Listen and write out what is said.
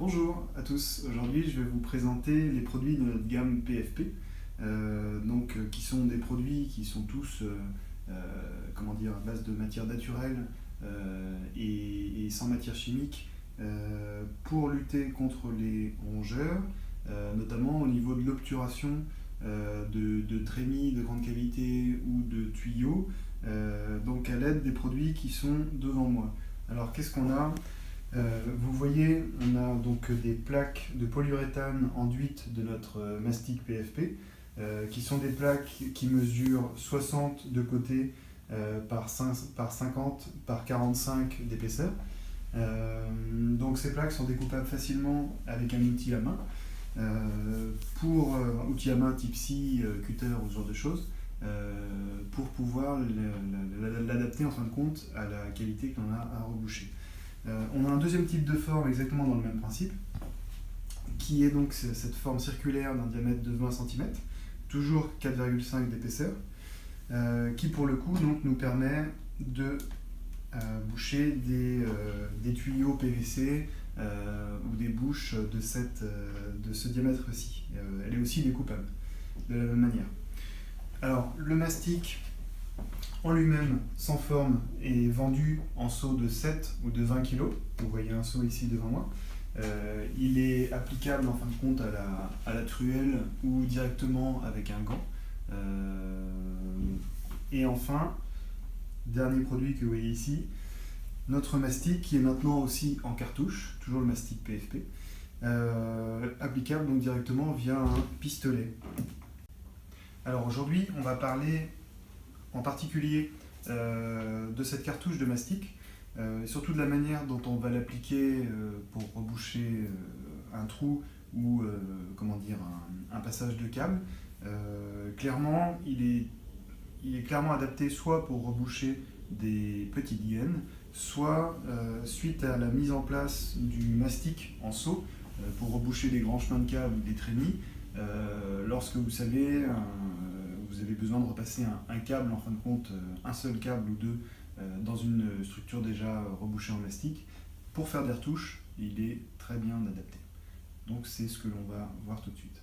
Bonjour à tous, aujourd'hui je vais vous présenter les produits de notre gamme PFP, qui sont des produits qui sont tous à base de matières naturelles et sans matière chimique pour lutter contre les rongeurs, notamment au niveau de l'obturation de trémies de grande cavité ou de tuyaux, donc à l'aide des produits qui sont devant moi. Alors qu'est-ce qu'on a? Vous voyez, on a donc des plaques de polyuréthane enduites de notre mastic PFP, qui sont des plaques qui mesurent 60 de côté par 50 par 45 d'épaisseur. Donc ces plaques sont découpables facilement avec un outil à main, outil à main type scie, cutter ou ce genre de choses, pour pouvoir l'adapter en fin de compte à la qualité que l'on a à reboucher. On a un deuxième type de forme exactement dans le même principe, qui est donc cette forme circulaire d'un diamètre de 20 cm, toujours 4,5 d'épaisseur, qui pour le coup donc, nous permet de boucher des tuyaux PVC ou des bouches de ce diamètre-ci. Elle est aussi découpable de la même manière. Alors le mastic en lui-même, sans forme, est vendu en seau de 7 ou de 20 kg. Vous voyez un seau ici devant moi. Il est applicable en fin de compte à la truelle ou directement avec un gant. Et enfin, dernier produit que vous voyez ici, notre mastic qui est maintenant aussi en cartouche, toujours le mastic PFP, applicable donc directement via un pistolet. Alors aujourd'hui, on va parler en particulier de cette cartouche de mastic, et surtout de la manière dont on va l'appliquer pour reboucher un trou ou un passage de câble. Clairement, il est clairement adapté soit pour reboucher des petites gaines, soit suite à la mise en place du mastic en seau pour reboucher des grands chemins de câble ou des trémies, lorsque vous savez vous avez besoin de repasser un câble, en fin de compte un seul câble ou deux, dans une structure déjà rebouchée en mastic. Pour faire des retouches, il est très bien adapté. Donc c'est ce que l'on va voir tout de suite.